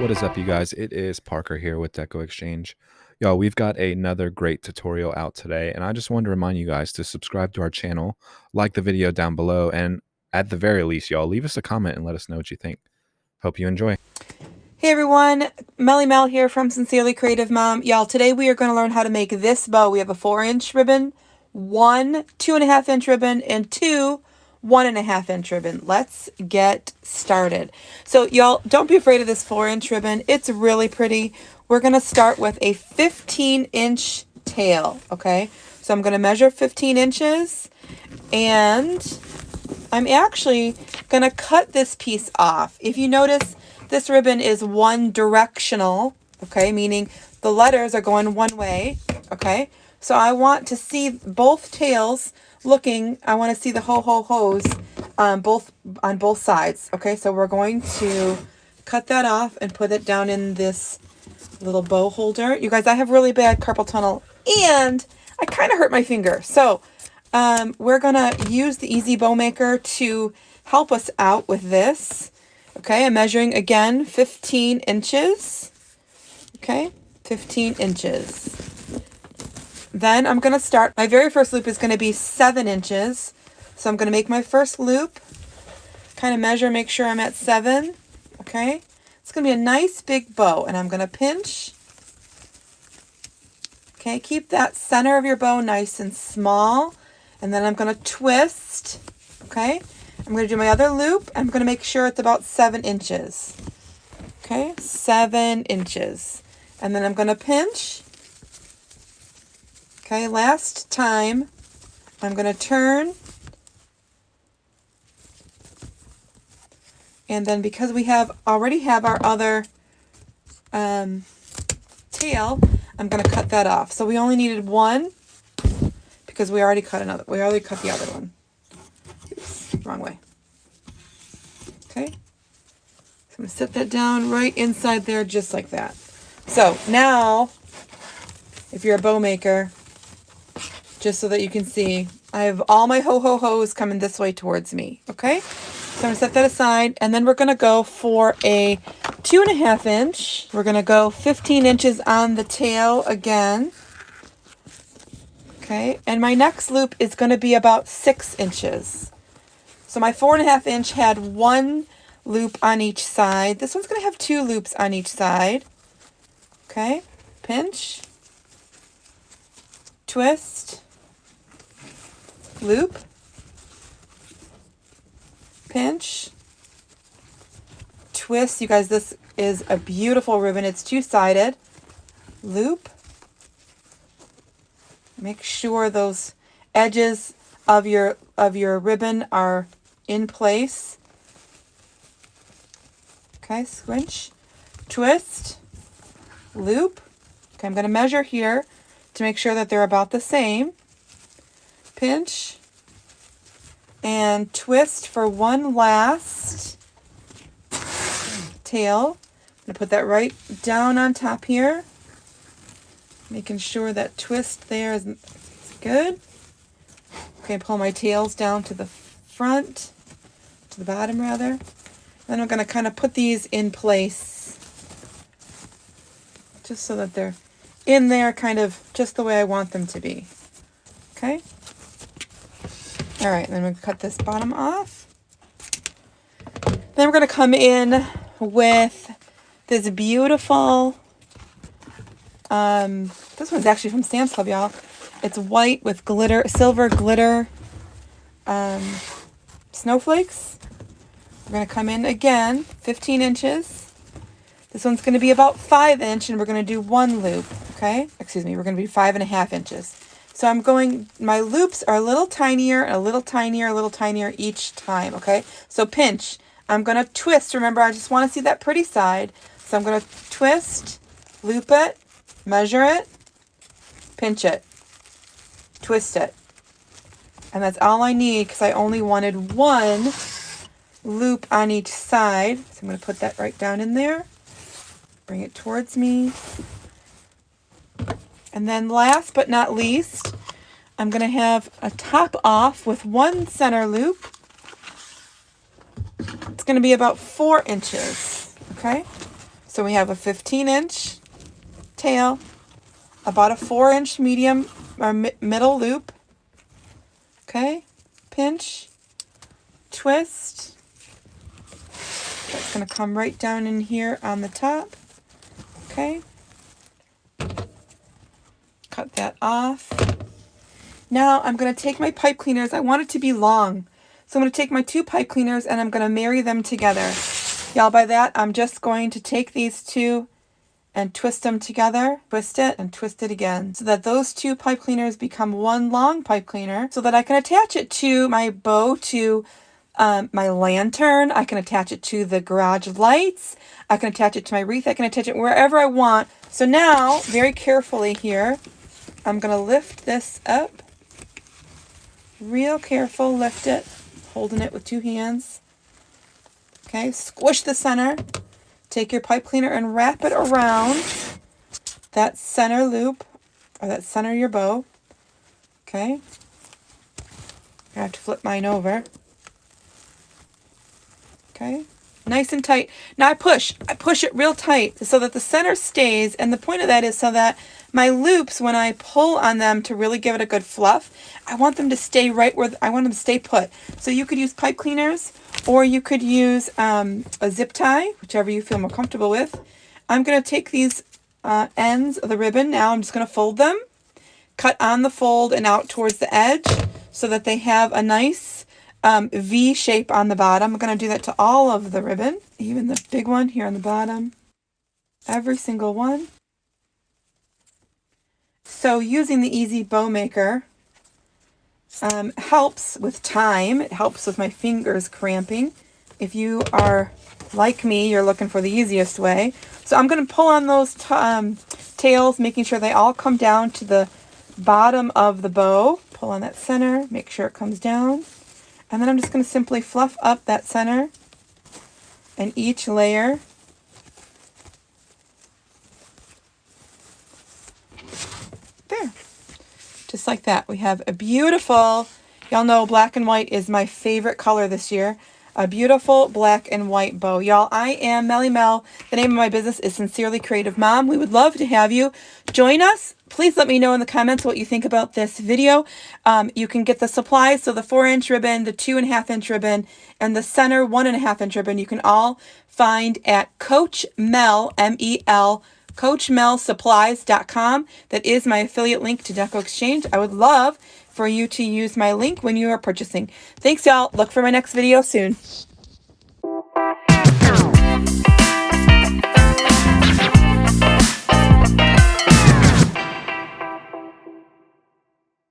What is up, you guys? It is Parker here with DecoExchange. Y'all, we've got another great tutorial out today, and I just wanted to remind you guys to subscribe to our channel, like the video down below, and at the very least, y'all, leave us a comment and let us know what you think. Hope you enjoy. Hey everyone, Melly Mel here from Sincerely Creative Mom. Y'all, today we are going to learn how to make this bow. We have a 4-inch ribbon, one 2.5-inch ribbon, and two 1.5-inch ribbon. Let's get started. So y'all, don't be afraid of this 4-inch ribbon. It's really pretty. We're going to start with a 15-inch tail, okay? So I'm going to measure 15 inches, and I'm actually going to cut this piece off. If you notice, this ribbon is one directional, okay, meaning the letters are going one way, okay? So I want to see both tails looking, I want to see the ho-ho-hos on both sides, okay? So we're going to cut that off and put it down in this little bow holder. You guys, I have really bad carpal tunnel, and I kind of hurt my finger. So we're going to use the Easy Bow Maker to help us out with this. Okay, I'm measuring again 15 inches. Okay, 15 inches. Then I'm going to start, my very first loop is going to be 7 inches. So I'm going to make my first loop, kind of measure, make sure I'm at 7. Okay, it's going to be a nice big bow, and I'm going to pinch. Okay, keep that center of your bow nice and small. And then I'm going to twist. Okay. I'm going to do my other loop. I'm going to make sure it's about 7 inches. Okay, 7 inches. And then I'm going to pinch. Okay, last time, I'm going to turn. And then because we already have our other tail, I'm going to cut that off. So we only needed one because we already cut the other one. Oops, wrong way. Okay. So I'm going to set that down right inside there just like that. So now, if you're a bow maker, just so that you can see, I have all my ho-ho-hos coming this way towards me. Okay. So I'm going to set that aside, and then we're going to go for a 2.5 inch. We're going to go 15 inches on the tail again. Okay. And my next loop is going to be about 6 inches. So my 4.5 inch had one loop on each side. This one's going to have 2 loops on each side. Okay, pinch, twist, loop, pinch, twist. You guys, this is a beautiful ribbon. It's 2-sided. Loop. Make sure those edges of your ribbon are in place. Okay, squinch, twist, loop. Okay, I'm going to measure here to make sure that they're about the same. Pinch and twist for one last tail. I'm going to put that right down on top here, making sure that twist there is good. Okay, pull my tails down to the front, to the bottom rather. Then I'm going to kind of put these in place, just so that they're in there kind of just the way I want them to be. Okay? All right, then we're going to cut this bottom off. Then we're going to come in with this beautiful, this one's actually from Sam's Club, y'all. It's white with glitter, silver glitter snowflakes. We're going to come in again, 15 inches. This one's going to be about 5 inch, and we're going to do one loop, okay? Excuse me, we're going to be 5.5 inches. So my loops are a little tinier, a little tinier, a little tinier each time, okay? So pinch. I'm going to twist. Remember, I just want to see that pretty side. So I'm going to twist, loop it, measure it, pinch it, twist it. And that's all I need because I only wanted one loop on each side. So I'm going to put that right down in there. Bring it towards me. And then last but not least, I'm going to have a top off with one center loop. It's going to be about 4 inches. Okay. So we have a 15-inch tail, about a 4-inch medium or middle loop. Okay, pinch, twist. That's going to come right down in here on the top. Okay. Cut that off. Now I'm going to take my pipe cleaners. I want it to be long. So I'm going to take my 2 pipe cleaners and I'm going to marry them together. Y'all, by that, I'm just going to take these 2 and twist them together. Twist it and twist it again. So that those 2 pipe cleaners become one long pipe cleaner. So that I can attach it to my bow, to my lantern. I can attach it to the garage lights. I can attach it to my wreath. I can attach it wherever I want. So now, very carefully here, I'm going to lift this up. Real careful, lift it, holding it with 2 hands. Okay, squish the center. Take your pipe cleaner and wrap it around that center loop, or that center of your bow. Okay. I have to flip mine over. Okay. Nice and tight. Now I push it real tight so that the center stays, and the point of that is so that my loops, when I pull on them to really give it a good fluff, I want them to stay right where I want them to stay put. So you could use pipe cleaners, or you could use a zip tie, whichever you feel more comfortable with. I'm going to take these ends of the ribbon now. I'm just going to fold them, cut on the fold and out towards the edge so that they have a nice V shape on the bottom. I'm going to do that to all of the ribbon, even the big one here on the bottom. Every single one. So using the Easy Bow Maker helps with time. It helps with my fingers cramping. If you are like me, you're looking for the easiest way. So I'm going to pull on those tails, making sure they all come down to the bottom of the bow. Pull on that center, make sure it comes down. And then I'm just going to simply fluff up that center and each layer. There. Just like that. We have a beautiful, y'all know black and white is my favorite color this year. A beautiful black and white bow. Y'all, I am Melly Mel. The name of my business is Sincerely Creative Mom. We would love to have you join us. Please let me know in the comments what you think about this video. You can get the supplies, so the 4-inch ribbon, the 2.5-inch ribbon, and the center 1.5-inch ribbon. You can all find at Coach Mel, M-E-L, CoachMelSupplies.com. That is my affiliate link to DecoExchange. I would love for you to use my link when you are purchasing. Thanks, y'all. Look for my next video soon.